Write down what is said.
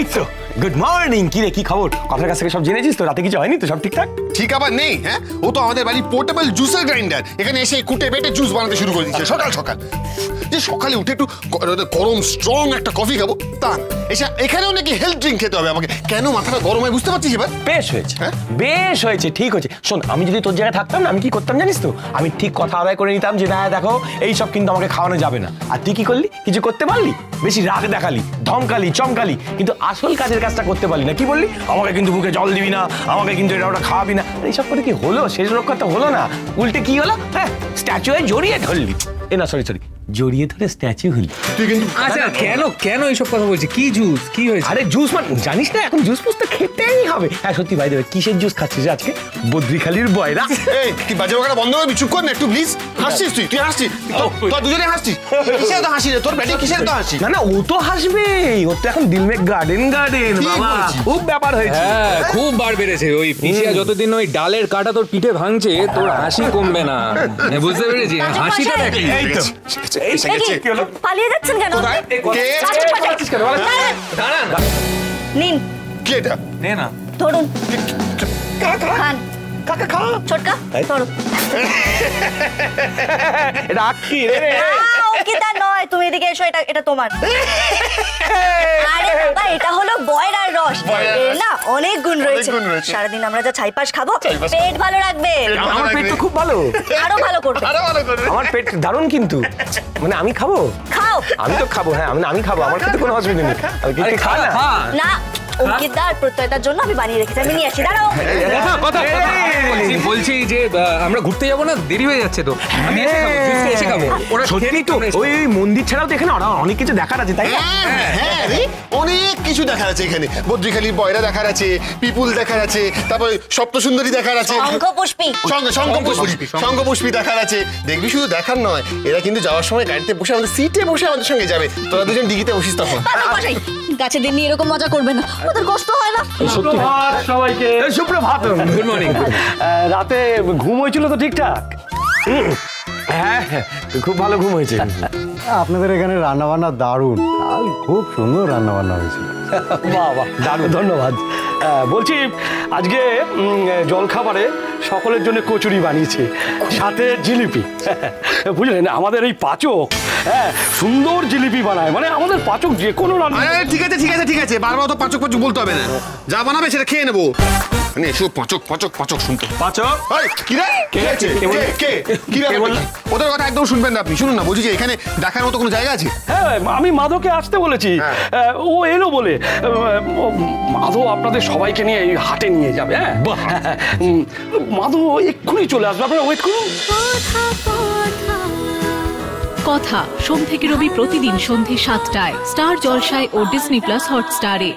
এই তো good morning. কি রে, কি খবর? কথার কাছ থেকে সব জেনেছিস তো? রাতে কিছু হয়নি তো? সব ঠিকঠাক? ঠিক আবার নেই। হ্যাঁ, ও তো আমাদের বাড়ি পোর্টেবল জুসার গ্রাইন্ডার, এখানে এসে কুটে বেটে জুস বানাতে শুরু করে দিচ্ছে সকাল সকাল। যে সকালে উঠে একটু গরম স্ট্রং একটা কফি খাবো তা এসে এখানেও নাকি হেলথ ড্রিঙ্ক খেতে হবে আমাকে। কেন মাথাটা গরম হয় বুঝতে পারছিস এবার? বেশ হয়েছে, বেশ হয়েছে, ঠিক হয়েছে। শোন, আমি যদি তোর জায়গায় থাকতাম না, আমি কি করতাম জানিস তো? আমি ঠিক কথা আদায় করে নিতাম যে না দেখো এইসব কিন্তু আমাকে খাওয়ানো যাবে না। আর তুই কি করলি? কিছু করতে পারলি? বেশি রাগ দেখালি, ধমকালি, চমকালি, কিন্তু আসল কাজের কাজটা করতে পারলি না। কি বললি? আমাকে কিন্তু মুখে জল দিবি না, আমাকে কিন্তু এটা ওটা খাওয়াবি না। এইসব করে কি হলো? শেষ রক্ষা তো হলো না, উল্টে কি হলো? হ্যাঁ, স্ট্যাচুয়ে জড়িয়ে ধরলি। এ না, সরি, জড়িয়ে ধরে স্ট্যাচু হলি তুই কিন্তু। আচ্ছা, কেন এইসব কথা বলছিস? কি জুস, কি হয়েছে? আরে জুস মানে জানিস না, এখন জুস ফুস তো খেতেই হবে। হ্যাঁ সত্যি ভাই, দেবে কিসের জুস খাচ্ছিস আজকে? বদ্রিখালির বয়রা। এই তুই বাজে বকাটা বন্ধ করবি, চুপ কর না একটু প্লিজ। হাসছিস তুই হাসছিস, তোর দুজনে হাসছিস। কিসের তো হাসি রে তোর? ব্যাটি কিসের তো হাসি? না না, ও তো হাসবে, ওর তো এখন দিল মে গার্ডেন বাবা, খুব ব্যাপার হয়েছে। হ্যাঁ, খুব বার বেড়েছে। ওই পিছিয়া যতদিন ওই ডালের কাটা তোর পিঠে ভাঙছে, তোর হাসি কমবে না। বুঝতে পেরেছি, হাসিটা দেখ। এই তো পালিয়ে যাচ্ছেন কেন? নিন, কি এটা? নে না, ধরুন, খান। কাকা খা। ছোটকা ধরো। এটা আক্কি রে। অঙ্কিতা নয়, তুমি এদিকে এসো, এটা তোমার। আরে বাবা, এটা হলো বয়রার রস। এর না অনেক গুণ রয়েছে। সারাদিন আমরা যা ছাইপাশ খাবো, পেট ভালো রাখবে। আমার পেট তো খুব ভালো, আরো ভালো করবে। আমার পেট দারুণ। কিন্তু মানে আমি খাবো? খাও। আমি তো খাবো। হ্যাঁ আমি খাবো, আমার খেতে কোনো অসুবিধা নেই। আমি কিন্তু খাই না। না, অঙ্কিতা আর প্রত্যয়তার জন্য আমি বানিয়ে রেখেছি, আমি নিয়ে আসি। দাঁড়াও। বলছি যে আমরা ঘুরতে যাবো না, দেরি হয়ে যাচ্ছে তো। আমি এসে খাবো। সত্যি তো, ওই মন্দির ছাড়াও তো এখানে অনেক কিছু দেখার আছে, তাই না? হ্যাঁ রে, অনেক কিছু দেখার আছে এখানে। বদ্রিখালির বয়রা দেখার আছে, পিপুল দেখার আছে, তারপরে সপ্তসুন্দরী দেখার আছে, শঙ্খপুষ্পী দেখার আছে। দেখবি শুধু দেখার নয়, এরা কিন্তু যাওয়ার সময় গাড়িতে বসে আমাদের সিটে বসে আমাদের সঙ্গে যাবে। তোরা দুজন ডিগিতে বসিস তখন। গাছের দিন নিয়ে এরকম মজা করবে না, ওদের কষ্ট হয় না। সুপ্রভাত সবাইকে। সুপ্রভাত। Good morning. রাতে ঘুম হয়েছিল তো ঠিকঠাক? হ্যাঁ, খুব ভালো ঘুম হয়েছে। আপনাদের এখানে রান্নাবান্না দারুণ, কাল খুব সুন্দর রান্নাবান্না হয়েছিল। বাহ, দারুণ, ধন্যবাদ। বলছি আজকে জলখাবারে সকলের জন্য কচুরি বানিয়েছে, সাথে জিলিপি। বুঝলেন, আমাদের এই পাচক সুন্দর জিলিপি বানায়, মানে আমাদের পাচক যে কোনো রান্না। ঠিক আছে, বারবার তো পাচক বলতে হবে না, যা বানাবে সেটা খেয়ে নেবো। মানে শুধু পাচক শুনতো। পাচক কি রে? ওদের কথা একদম শুনবেন না আপনি। শুনুন না, বলছি যে এখানে দেখার মতো কোনো জায়গা আছে? হ্যাঁ, আমি মাধবকে আসতে বলেছি, ও এলো বলে। মাধব আপনাদের সবাইকে নিয়ে এই হাটে নিয়ে যাবে। হ্যাঁ, মাধব এক্ষুনি চলে আসবে, আপনারা ওয়েট করুন। কথা সোম থেকে রবি প্রতিদিন সন্ধ্যে ৭টায় স্টার জলসায় ও ডিজনি প্লাস হটস্টারে।